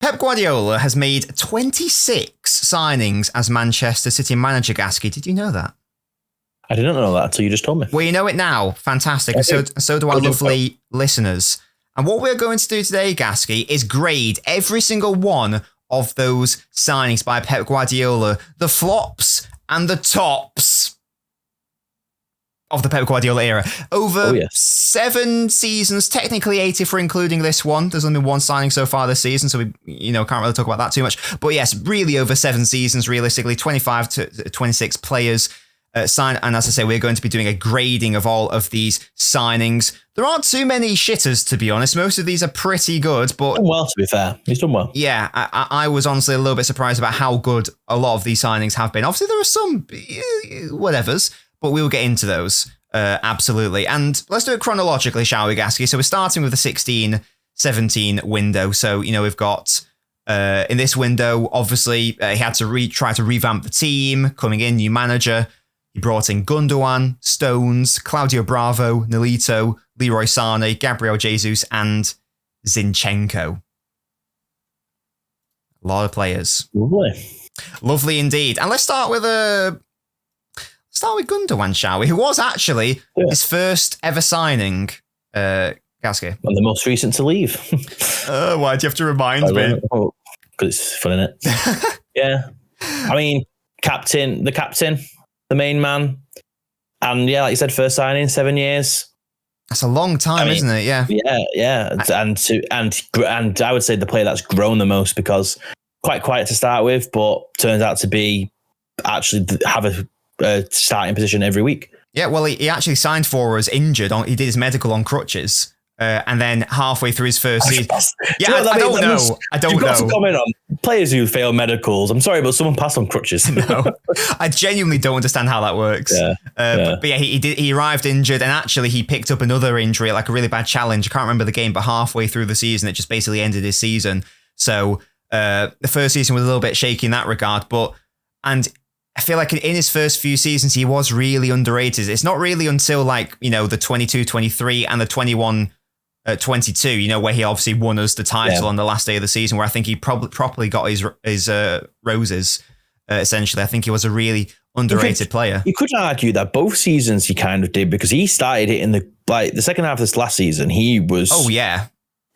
Pep Guardiola has made 26 signings as Manchester City manager, Gasky. Did you know that? I didn't know that until you just told me. Well, you know it now. Fantastic. And so do our lovely listeners. And what we're going to do today, Gasky, is grade every single one of those signings by Pep Guardiola, the flops and the tops of the Pep Guardiola era. Over 7 seasons, technically 8 if we're including this one. There's only been one signing so far this season, so we can't really talk about that too much. But yes, really over 7 seasons, realistically, 25 to 26 players signed. And as I say, we're going to be doing a grading of all of these signings. There aren't too many shitters, to be honest. Most of these are pretty good, but... Done well, to be fair. He's done well. Yeah, I was honestly a little bit surprised about how good a lot of these signings have been. Obviously, there are some whatevers, but we'll get into those, absolutely. And let's do it chronologically, shall we, Gasky? So we're starting with the 16-17 window. So, we've got... in this window, obviously, he had to try to revamp the team, coming in, new manager. He brought in Gundogan, Stones, Claudio Bravo, Nolito, Leroy Sane, Gabriel Jesus, and Zinchenko. A lot of players. Lovely indeed. And let's start with Gundogan, shall we? Who was actually his first ever signing, Gasky. And the most recent to leave. Why do you have to remind me? Because it's fun, isn't it? Yeah. I mean, the captain, the main man. And yeah, like you said, first signing, 7 years. That's a long time, isn't it? Yeah. Yeah. And I would say the player that's grown the most, because quite quiet to start with, but turns out to be actually have a starting position every week. Yeah, well, he actually signed for us injured. He did his medical on crutches. And then halfway through his first season... Yeah, I don't know. You've got to comment on players who fail medicals. I'm sorry, but someone passed on crutches. No, I genuinely don't understand how that works. Yeah. But yeah, he arrived injured, and actually he picked up another injury, like a really bad challenge. I can't remember the game, but halfway through the season, it just basically ended his season. So the first season was a little bit shaky in that regard. And I feel like in his first few seasons, he was really underrated. It's not really until the 22-23 and the 21-22, where he obviously won us the title on the last day of the season, where I think he properly got his roses, essentially. I think he was a really underrated player. You could argue that both seasons he kind of did, because he started it in the second half of this last season. He was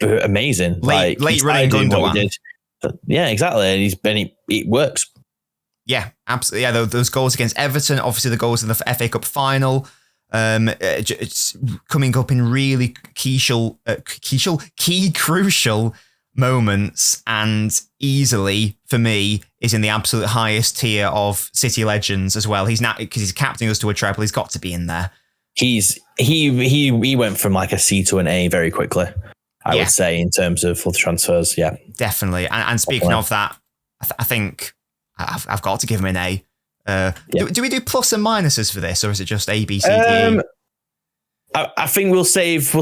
amazing. Late running Gundogan. Yeah, exactly. And it works. Yeah, absolutely. Yeah, those goals against Everton, obviously the goals in the FA Cup final. It's coming up in really key crucial moments, and easily for me is in the absolute highest tier of City legends as well. He's not, because he's captaining us to a treble. He's got to be in there. He went from like a C to an A very quickly, I would say, in terms of the transfers. Yeah, definitely. And speaking of that, I think I've got to give him an A. Do we do plus and minuses for this, or is it just A, B, C, D, E? I think we'll save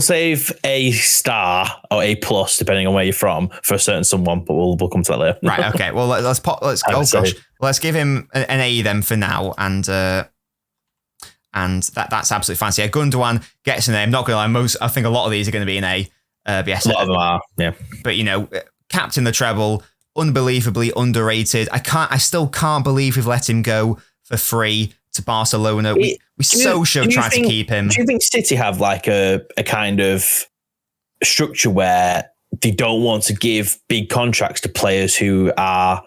a star or A plus, depending on where you're from, for a certain someone, but we'll come to that later. Right. Okay. Well, let's give him an A then for now, and that's absolutely fine. So yeah, Gundogan gets an A. I'm not going to lie, I think a lot of these are going to be an A. Yes, a lot of them are. Yeah. But captain the treble. Unbelievably underrated. I still can't believe we've let him go for free to Barcelona. We should have tried to keep him. Do you think City have like a kind of structure where they don't want to give big contracts to players who are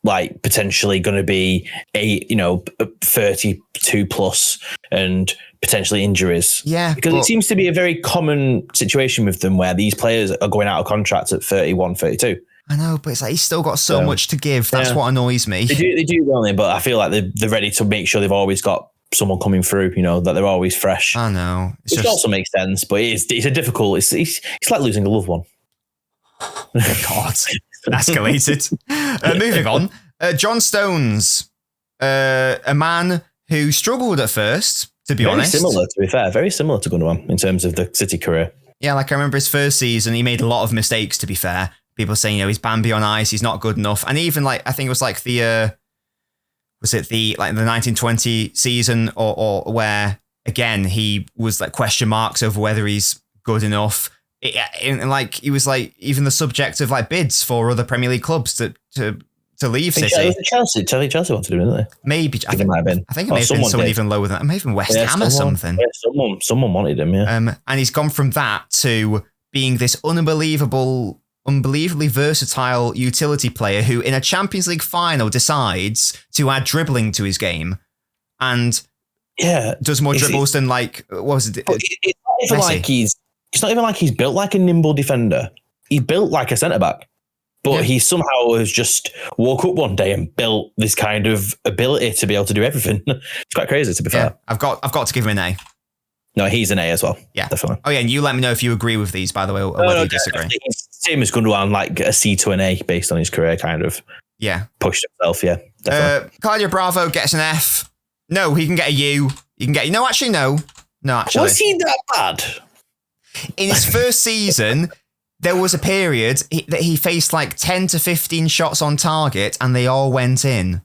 like potentially going to be 32 plus and potentially injuries? Yeah, because it seems to be a very common situation with them where these players are going out of contract at 31, 32. I know, but it's like he's still got so much to give. That's what annoys me. They do, don't they? But I feel like they're ready to make sure they've always got someone coming through, that they're always fresh. I know. Which also makes sense, but it's a difficult, it's like losing a loved one. God, escalated. Moving on. John Stones, a man who struggled at first, to be honest. Very similar to Gundogan in terms of the City career. Yeah, like I remember his first season, he made a lot of mistakes, to be fair. People saying, he's Bambi on ice, he's not good enough. And even I think it was like the 1920 season or where, again, he was like question marks over whether he's good enough. And like he was like even the subject of like bids for other Premier League clubs to leave City. Chelsea wanted him, didn't they? Maybe I think it might have been. I think it may have been someone even lower than that. Maybe even West Ham or something. Yeah, someone wanted him. Yeah. And he's gone from that to being this unbelievably versatile utility player who, in a Champions League final, decides to add dribbling to his game, and does more dribbles than like what was it? It's not even like he's built like a nimble defender. He's built like a centre back. But he somehow has just woke up one day and built this kind of ability to be able to do everything. It's quite crazy, to be fair. I've got to give him an A. No, he's an A as well. Yeah, definitely. Oh yeah, and you let me know if you agree with these, by the way, or whether you disagree. Same as Gundogan, like a C to an A based on his career, kind of. Yeah, pushed himself. Yeah, definitely. Claudio Bravo gets an F. No, he can get a U. You can get no. Actually, no. Actually, was he that bad? In his first season, there was a period that he faced like 10 to 15 shots on target and they all went in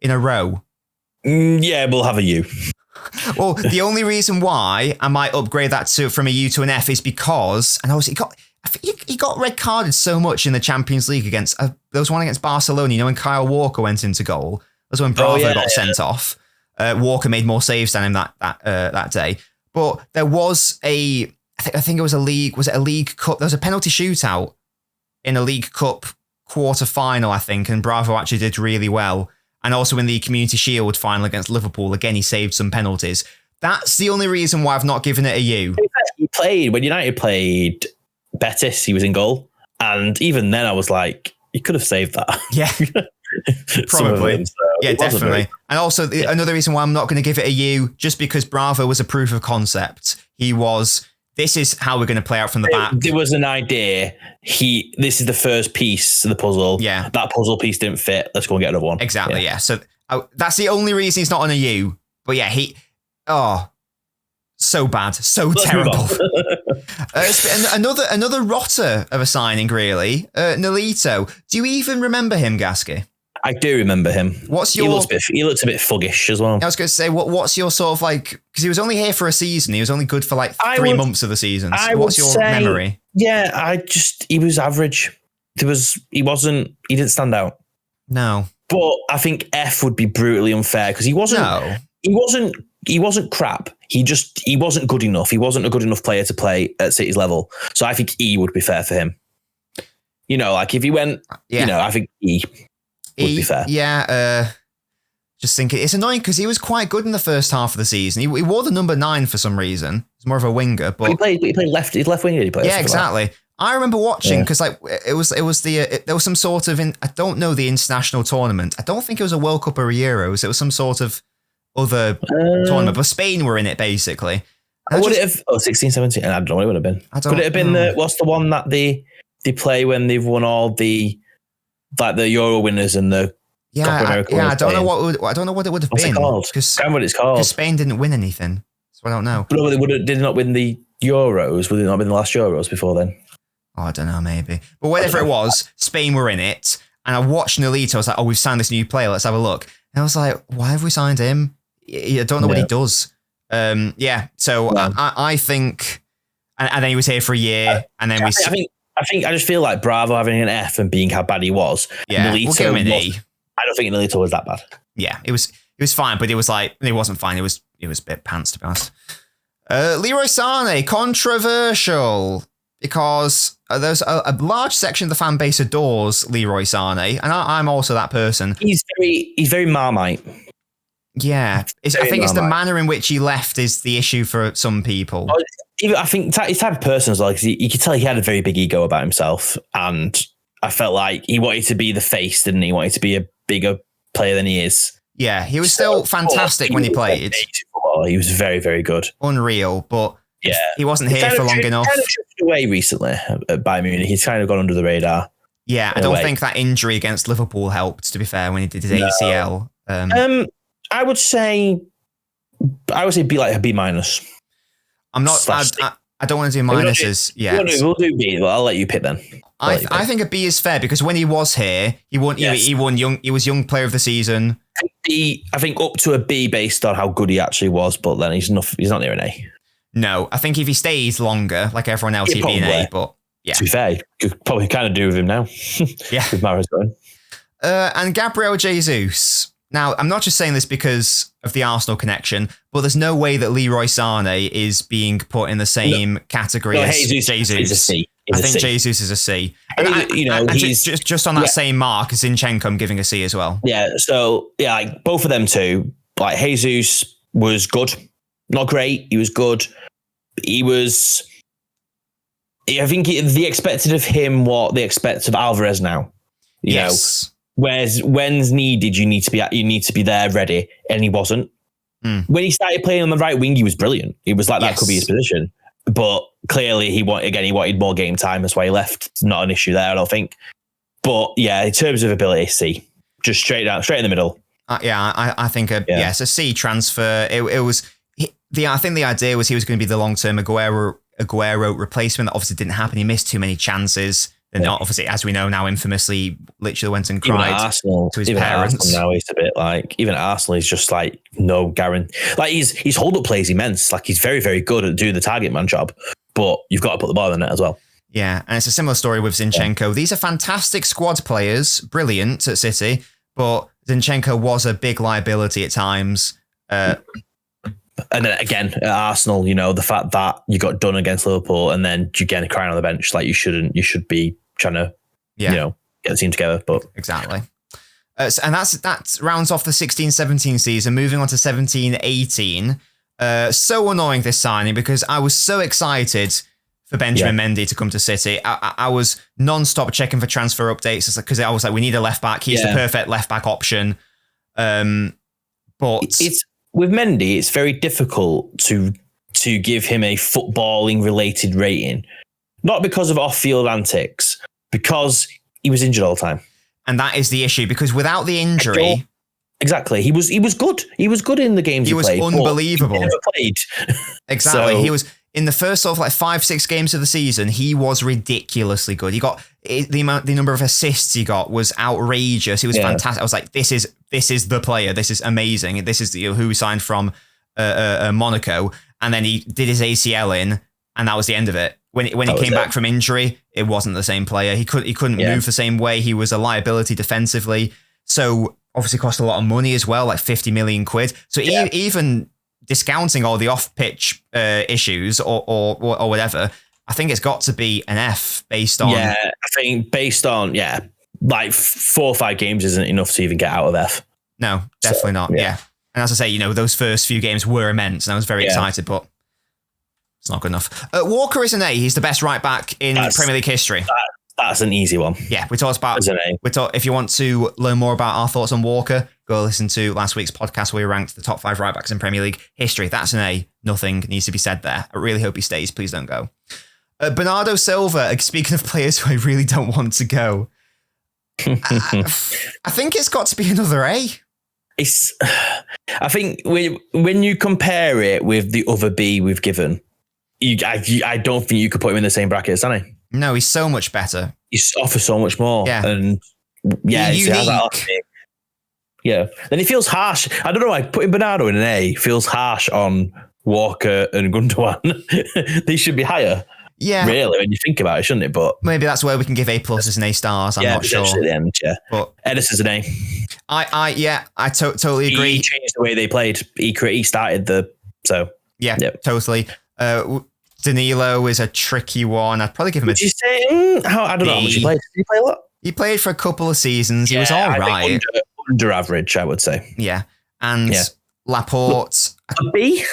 a row. Yeah, we'll have a U. Well, the only reason why I might upgrade that from a U to an F is because, and also he got red carded so much in the Champions League against, there was one against Barcelona, when Kyle Walker went into goal. That was when Bravo got sent off. Walker made more saves than him that day. But there was I think it was a league cup? There was a penalty shootout in a League Cup quarter final, I think, and Bravo actually did really well. And also in the Community Shield final against Liverpool, again, he saved some penalties. That's the only reason why I've not given it a U. When United played Betis, he was in goal. And even then I was like, he could have saved that. Yeah. Probably. Yeah, definitely. And also another reason why I'm not going to give it a U, just because Bravo was a proof of concept. This is how we're going to play out from the back. There was an idea. This is the first piece of the puzzle. Yeah. That puzzle piece didn't fit. Let's go and get another one. Exactly, yeah. So that's the only reason he's not on a U. But yeah, so bad. So terrible. Another rotter of a signing, really. Nolito. Do you even remember him, Gasky? I do remember him. He looks a bit fuggish as well. I was going to say, what's your sort of like, because he was only here for a season. He was only good for like 3 months of the season. So what's your memory? Yeah, he was average. He didn't stand out. No. But I think F would be brutally unfair because he wasn't crap. He wasn't good enough. He wasn't a good enough player to play at City's level. So I think E would be fair for him. Like if he went, I think E would be fair. Yeah. Just thinking, it's annoying because he was quite good in the first half of the season. He wore the number 9 for some reason. He's more of a winger, but he played left. He's left winger. He played. Yeah, exactly. I remember watching because there was some sort of I don't know the international tournament. I don't think it was a World Cup or a Euros. It was some sort of other tournament, but Spain were in it basically. Would it have 16, 17? I don't know what it would have been. Could it have been what's the one that they play when they've won all the Euro winners and the Copa America winners? I don't know what it would have been. What's it called? Because Spain didn't win anything, so I don't know. But did they not win the Euros? Would it not been the last Euros before then? Oh, I don't know, maybe. But whatever it was, Spain were in it. And I watched Nolito. I was like, we've signed this new player. Let's have a look. And I was like, why have we signed him? I don't know what he does. So I think... And then he was here for a year. And then I just feel like Bravo having an F and being how bad he was. Yeah, we'll give him an E. I don't think Nolito was that bad. Yeah, it was fine, but it wasn't fine. It was a bit pants, to be honest. Leroy Sané, controversial. Because there's a large section of the fan base adores Leroy Sané, and I'm also that person. He's very Marmite. Yeah, I think it's the manner in which he left is the issue for some people. I think he's type of person as well, because you could tell he had a very big ego about himself, and I felt like he wanted to be the face, didn't he? He wanted to be a bigger player than he is. Yeah, he was still fantastic when he played. He was very, very good. Unreal, but he wasn't here for long enough. Kind of drifted away recently at Bayern Munich. He's kind of gone under the radar. Yeah, I don't think that injury against Liverpool helped, to be fair, when he did his ACL. I would say be like a B-. I'm not. I don't want to do minuses yet. We'll do B. Well, I'll let you pick then. I think a B is fair because when he was here, he won. He won young. He was young player of the season. I think up to a B based on how good he actually was, but then he's not near an A. No, I think if he stays longer, like everyone else, he'd be an A. But yeah, to be fair, you could probably kind of do with him now. Yeah, with Mahrez going. And Gabriel Jesus. Now, I'm not just saying this because of the Arsenal connection, but there's no way that Leroy Sané is being put in the same category as Jesus. Is a C. I think Jesus is a C. And he's just on that same mark as Zinchenko, I'm giving a C as well. Yeah. So yeah, like both of them two. Like Jesus was good, not great. He was good. He was. I think they expected of him what they expect of Alvarez now. You know, whereas when's needed, you need to be there ready, and he wasn't. When he started playing on the right wing, he was brilliant. It was like that could be his position. But clearly, he wanted more game time. That's why he left. It's not an issue there, I don't think. But yeah, in terms of ability, C, just straight in the middle. I think it's a C transfer. It was I think the idea was he was going to be the long-term Aguero replacement. That obviously didn't happen. He missed too many chances. And obviously, as we know now, infamously, literally went and cried to his parents. Arsenal now he's a bit like, even at Arsenal, he's just like no guarantee. Like his hold-up play is immense. Like he's very, very good at doing the target man job, but you've got to put the ball in the net as well. Yeah, and it's a similar story with Zinchenko. Yeah. These are fantastic squad players, brilliant at City, but Zinchenko was a big liability at times. And then again, at Arsenal, you know, the fact that you got done against Liverpool and then you get crying on the bench, like you should be trying to, you know, get the team together. But exactly. And that rounds off the 16-17 season, moving on to 17-18. So annoying, this signing, because I was so excited for Benjamin Mendy to come to City. I was non-stop checking for transfer updates because I was like, we need a left back. He's the perfect left back option. But it's with Mendy, it's very difficult to give him a footballing related rating, not because of off-field antics, because he was injured all the time, and that is the issue. Because without the injury, exactly, he was good. He was good in the games he played. He was unbelievable. He never played. Exactly, he was in the first sort of like 5-6 games of the season. He was ridiculously good. He got the number of assists he got was outrageous. He was fantastic. I was like, this is the player. This is amazing. This is who signed from Monaco, and then he did his ACL in, and that was the end of it. When he came back from injury, it wasn't the same player. He couldn't move the same way. He was a liability defensively. So obviously cost a lot of money as well, like 50 million quid. So even discounting all the off-pitch issues or whatever, I think it's got to be an F based on... Yeah, I think based on, like 4 or 5 games isn't enough to even get out of F. No, definitely not, yeah. And as I say, you know, those first few games were immense and I was very excited, but it's not good enough. Walker is an A. He's the best right back in Premier League history. That's an easy one. Yeah, we talked about... If you want to learn more about our thoughts on Walker, go listen to last week's podcast where we ranked the top 5 right backs in Premier League history. That's an A. Nothing needs to be said there. I really hope he stays. Please don't go. Bernardo Silva, speaking of players who I really don't want to go, I think it's got to be another A. I think when you compare it with the other B we've given, I don't think you could put him in the same bracket as Sané. No, he's so much better. He offers so much more. Yeah. And unique. Yeah. Then it feels harsh. I don't know why putting Bernardo in an A feels harsh on Walker and Gundogan. They should be higher. Yeah. Really, when you think about it, shouldn't it? But maybe that's where we can give A+ and A stars. I'm not sure. At the end, but Edison's an A. I totally agree. He changed the way they played. He started totally. Danilo is a tricky one. I'd probably give him a... Would you say... I don't know how much he played. Did he play a lot? He played for a couple of seasons. He was all right. Under average, I would say. Yeah. And Laporte... A B?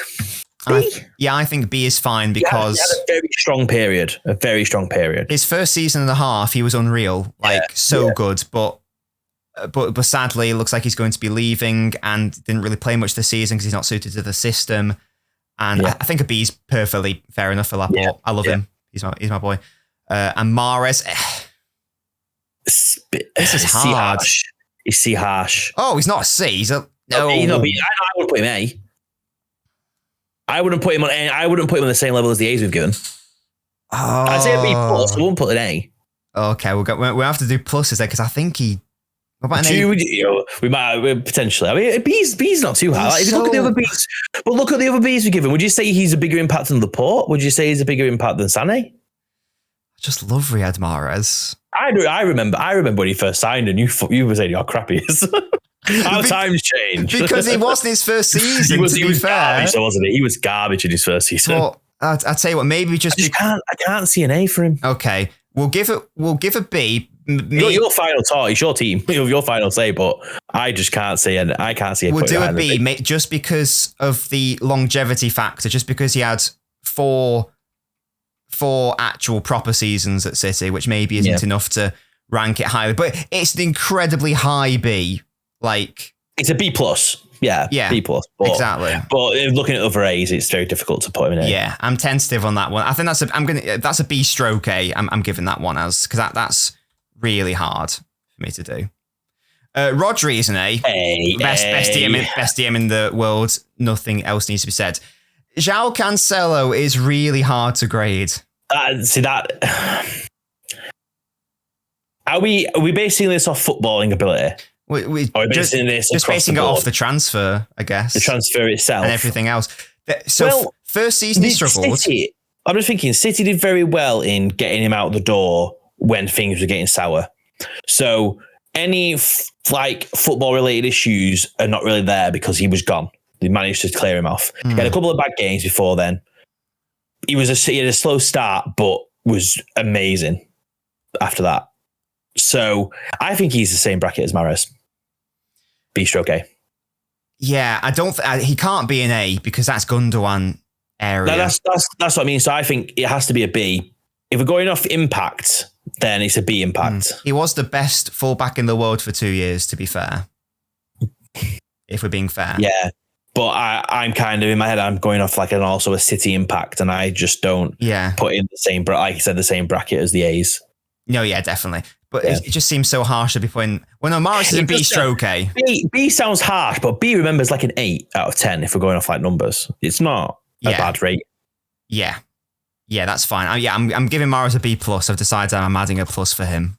I think B is fine because... He had a very strong period. His first season and a half, he was unreal. Good. But sadly, it looks like he's going to be leaving and didn't really play much this season because he's not suited to the system. And I think a B is perfectly fair enough for Laporte. Yeah. I love him. He's my boy. And Mahrez. This is hard. Is C harsh? Oh, he's not a C. He's a... No. I would put him A. I wouldn't put him on A. I wouldn't put him on the same level as the A's we've given. Oh. I'd say a B+. I wouldn't put an A. Okay, we'll have to do pluses there because I think he What about we might potentially. I mean, B's not too high. Like, if you look at the other B's, but look at the other B's we give him. Would you say he's a bigger impact than Laporte? Would you say he's a bigger impact than Sané? I just love Riyad Mahrez. I remember when he first signed, and you were saying how crap he is. How times change. Because it wasn't his first season. He was fair, garbage, so wasn't it? He was garbage in his first season. Well, I'll tell you what. Maybe just I can't see an A for him. Okay, we'll give a B. Your final thought. It's your team. Your final say, but I just can't see it. I can't see it. We'll do a B, just because of the longevity factor. Just because he had four actual proper seasons at City, which maybe isn't enough to rank it highly. But it's an incredibly high B. Like, it's a B plus. Yeah, B plus. Exactly. But looking at other A's, it's very difficult to put him in A. Yeah, I'm tentative on that one. I think that's a B stroke A. I'm giving that one as, because that's really hard for me to do. Rodri is an A. Best DM in the world. Nothing else needs to be said. João Cancelo is really hard to grade. See that? Are we basing this off footballing ability? We just basing it off the transfer, I guess. The transfer itself. And everything else. So first season he struggled. I'm just thinking City did very well in getting him out the door when things were getting sour. So any football related issues are not really there because he was gone. They managed to clear him off. He had a couple of bad games before then. He had a slow start, but was amazing after that. So I think he's the same bracket as Mahrez. B stroke A. Yeah, I don't. He can't be an A because that's Gundogan area. No, that's what I mean. So I think it has to be a B. If we're going off impact, then it's a B impact. He was the best fullback in the world for 2 years, to be fair. If we're being fair. Yeah. But I'm kind of in my head, I'm going off also a City impact, and I just don't put in the same, like you said, the same bracket as the A's. No, yeah, definitely. But it just seems so harsh to be putting. Well, no, Mahrez is in B stroke A. B sounds harsh, but B remembers like an 8 out of 10 if we're going off numbers. It's not a bad rate. Yeah. Yeah, that's fine. I'm giving Mahrez a B plus. I've decided I'm adding a plus for him.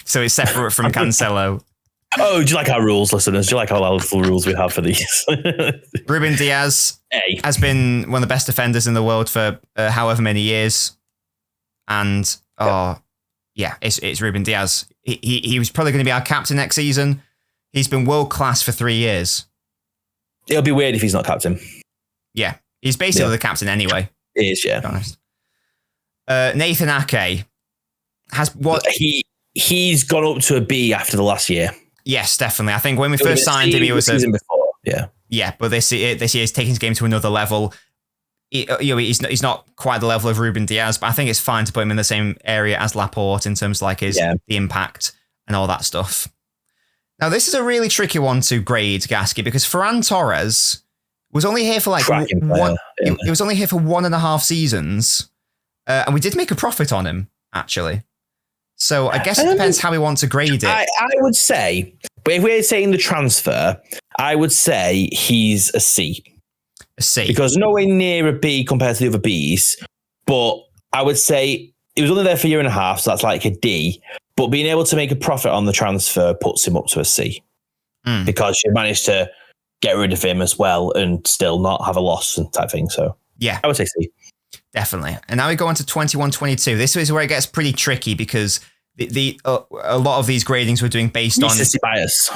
So it's separate from Cancelo. Oh, do you like our rules, listeners? Do you like all our little rules we have for these? Ruben Diaz has been one of the best defenders in the world for however many years. And, it's Ruben Diaz. He was probably going to be our captain next season. He's been world class for 3 years. It'll be weird if he's not captain. Yeah, he's basically the captain anyway. He is, yeah. To be honest. Nathan Ake has what he's gone up to a B after the last year. Yes, definitely. I think when we first signed him, he was season before. Yeah, but this year's taking his game to another level. He's not quite the level of Ruben Diaz, but I think it's fine to put him in the same area as Laporte in terms of the impact and all that stuff. Now, this is a really tricky one to grade, Gasky, because Ferran Torres was only here for he was only here for 1.5 seasons, and we did make a profit on him actually. So I guess it depends how we want to grade it. I would say, but if we're saying the transfer, I would say he's a C. A C. Because nowhere near a B compared to the other Bs. But I would say he was only there for a year and a half, so that's like a D. But being able to make a profit on the transfer puts him up to a C. Because you managed to get rid of him as well and still not have a loss and type thing. So yeah, I would say C. Definitely. And now we go on to 21-22. This is where it gets pretty tricky because a lot of these gradings we're doing based on bias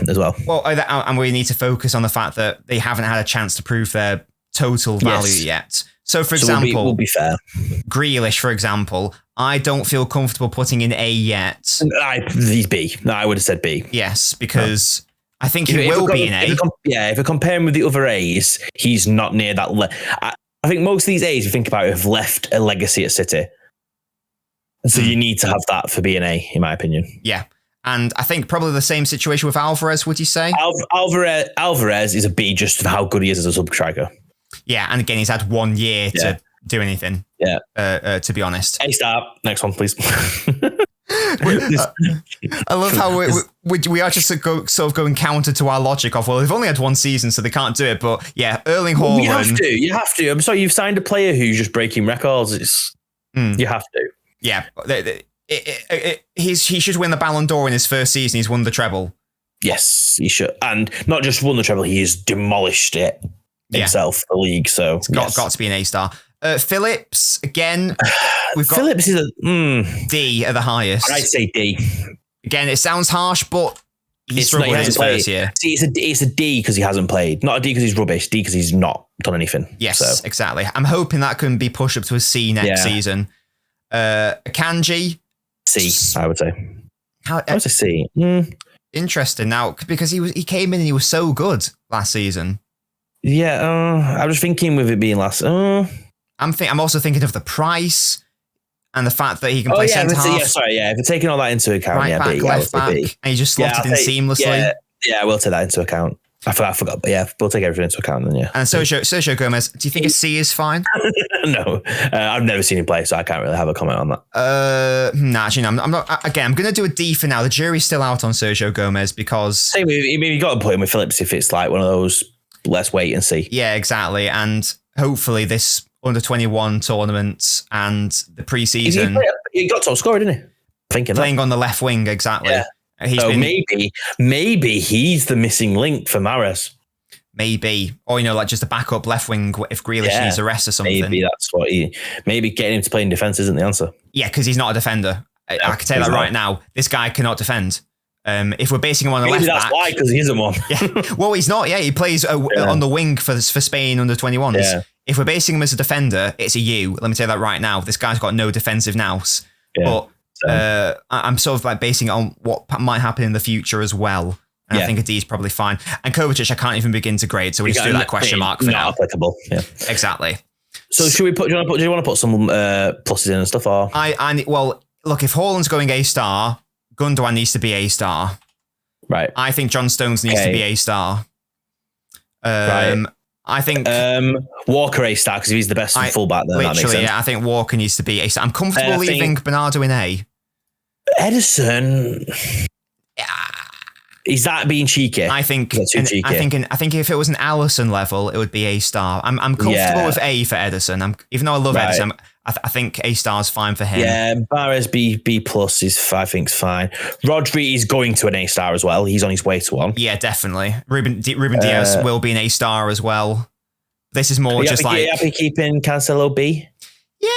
as well. Well, and we need to focus on the fact that they haven't had a chance to prove their total value yet. So, for example, we'll be fair. Grealish, for example, I don't feel comfortable putting in A yet. He's B. No, I would have said B. Yes, because I think he will be in A. If we compare him with the other A's, he's not near that. I think most of these A's, you think about it, have left a legacy at City. So you need to have that for being A, in my opinion. Yeah. And I think probably the same situation with Alvarez, would you say? Alvarez is a B just for how good he is as a sub-striker. Yeah, and again, he's had 1 year to do anything. Yeah. To be honest. A start. Next one, please. I love how we are just sort of going counter to our logic of, well, they've only had 1 season, so they can't do it. But yeah, Erling Haaland. You have to. I'm sorry, you've signed a player who's just breaking records. You have to. Yeah. he should win the Ballon d'Or in his first season. He's won the treble. Yes, he should. And not just won the treble, he has demolished it himself, the league. So it's got to be an A-star. Phillips, again, we've got... Phillips is a D at the highest. I'd say D. Again, it sounds harsh, but he's struggled in his first year. See, it's a D because he hasn't played. Not a D because he's rubbish. D because he's not done anything. Yes, exactly. I'm hoping that can be pushed up to a C next season. Kanji? C, I would say. I would say C. Interesting now, because he came in and he was so good last season. Yeah, I was thinking with it being last. I'm also thinking of the price and the fact that he can play centre half. If you're taking all that into account, right back, B, left back, and he just slotted in seamlessly. Yeah, we'll take that into account. I forgot, but yeah, we'll take everything into account then. Yeah. And Sergio Gomez, do you think a C is fine? No, I've never seen him play, so I can't really have a comment on that. Actually, no, I'm not. Again, I'm going to do a D for now. The jury's still out on Sergio Gomez because you got to put him with Phillips if it's like one of those. Let's wait and see. Yeah, exactly, and hopefully this under-21 tournament and the pre-season. He got top scorer, didn't he? Playing on the left wing, exactly. Yeah. Maybe he's the missing link for Mahrez. Maybe. Or, like just a backup left wing if Grealish needs a rest or something. Maybe that's what maybe getting him to play in defence isn't the answer. Yeah, because he's not a defender. I can tell you that right now. This guy cannot defend. If we're basing him on the left back. That's why, because he isn't one. Yeah. Well, he's not. Yeah, he plays on the wing for Spain under 21s. Yeah. If we're basing him as a defender, it's a U. Let me tell you that right now. This guy's got no defensive nous. Yeah. But I'm sort of like basing it on what might happen in the future as well. And I think a D is probably fine. And Kovacic, I can't even begin to grade, so we just do that question mark for now. Not applicable. Yeah. Exactly. So should we put? Do you want to put some pluses in and stuff? Or well, look, if Haaland's going A-star, Gundogan needs to be A-star. Right. I think John Stones needs to be A-star. Right. I think Walker A-star because he's the best fullback there. Literally, I think Walker needs to be A-star. I'm comfortable leaving Bernardo in A. Edison. Is that being cheeky? I think if it was an Alisson level, it would be A-star. I'm comfortable with A for Edison. Even though I love Edison, I think A-star is fine for him. Yeah, Barres B+ is I think fine. Rodri is going to an A-star as well. He's on his way to one. Yeah, definitely. Ruben Diaz will be an A-star as well. This is more just like. Are you happy keeping Cancelo B? Yeah.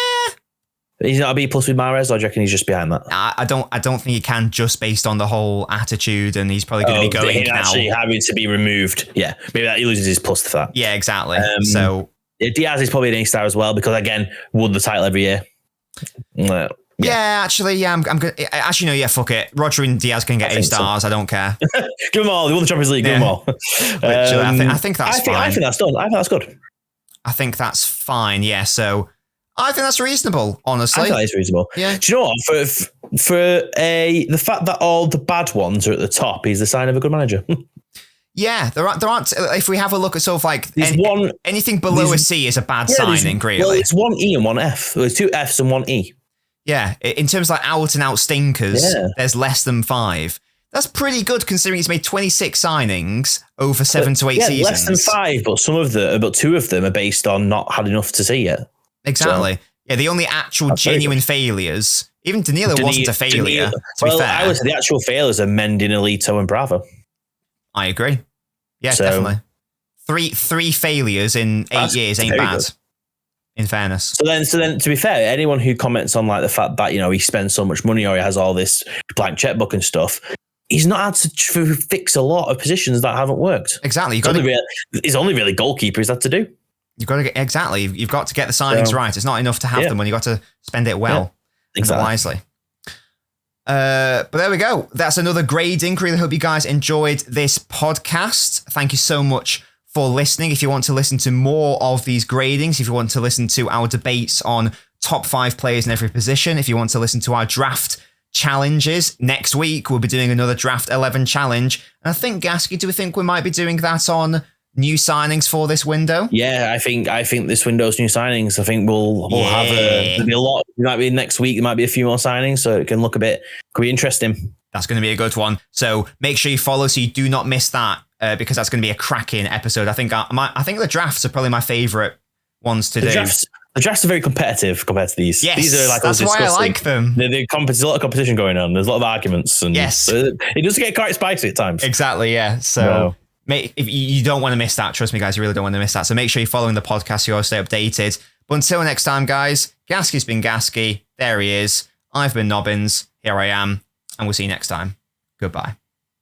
He's not a B+ with Mahrez, or do you reckon he's just behind that? I don't think he can, just based on the whole attitude, and he's probably going to be going now. Actually having to be removed. Yeah, maybe he loses his plus for that. Yeah, exactly. So Diaz is probably an A-star as well because again, won the title every year. Yeah, actually, I'm good. Actually, no, yeah, fuck it. Rodri and Diaz can get A-stars. So. I don't care. Give them all. They won the Champions League. Give them all. Literally, I think that's fine. I think that's done. I think that's good. I think that's fine. Yeah. So I think that's reasonable. Honestly, I think it's reasonable. Yeah. Do you know what? The fact that all the bad ones are at the top is the sign of a good manager. Yeah, there aren't. If we have a look at sort of like anything below a C is a bad signing. Really, well, it's one E and one F. There's two Fs and one E. Yeah, in terms of like out and out stinkers, there's less than 5. That's pretty good considering he's made 26 signings over 7 to 8 seasons. Less than 5, but 2 of them are based on not had enough to see yet. Exactly. So, yeah, the only actual genuine failures. Even Danilo wasn't a failure. To be fair, I would say the actual failures are Mendy, Alito, and Bravo. I agree. Yeah, definitely. Three failures in 8 years ain't bad. Good. In fairness. So then, to be fair, anyone who comments on like the fact that he spends so much money or he has all this blank checkbook and stuff, he's not had to fix a lot of positions that haven't worked. Exactly. It's only really goalkeeper he's had to do. You've got to get You've got to get the signings right. It's not enough to have them when you got to spend it well, and wisely. But there we go. That's another grading. Really hope you guys enjoyed this podcast. Thank you so much for listening. If you want to listen to more of these gradings, if you want to listen to our debates on top 5 players in every position, if you want to listen to our draft challenges, next week we'll be doing another draft 11 challenge. And I think, Gasky, do we think we might be doing that on new signings for this window? Yeah, I think this window's new signings. I think we'll have there'll be a lot. It might be next week. There might be a few more signings, so it can look could be interesting. That's going to be a good one. So make sure you follow so you do not miss that, because that's going to be a cracking episode. I think the drafts are probably my favourite ones to do. The drafts are very competitive compared to these. Yes, these are like that's why I like them. There's a lot of competition going on. There's a lot of arguments, and yes, it does get quite spicy at times. Exactly, yeah. So if you don't want to miss that, trust me, guys, you really don't want to miss that. So make sure you're following the podcast so you all stay updated. But until next time, guys, Gasky's been Gasky. There he is. I've been Nobbins. Here I am. And we'll see you next time. Goodbye.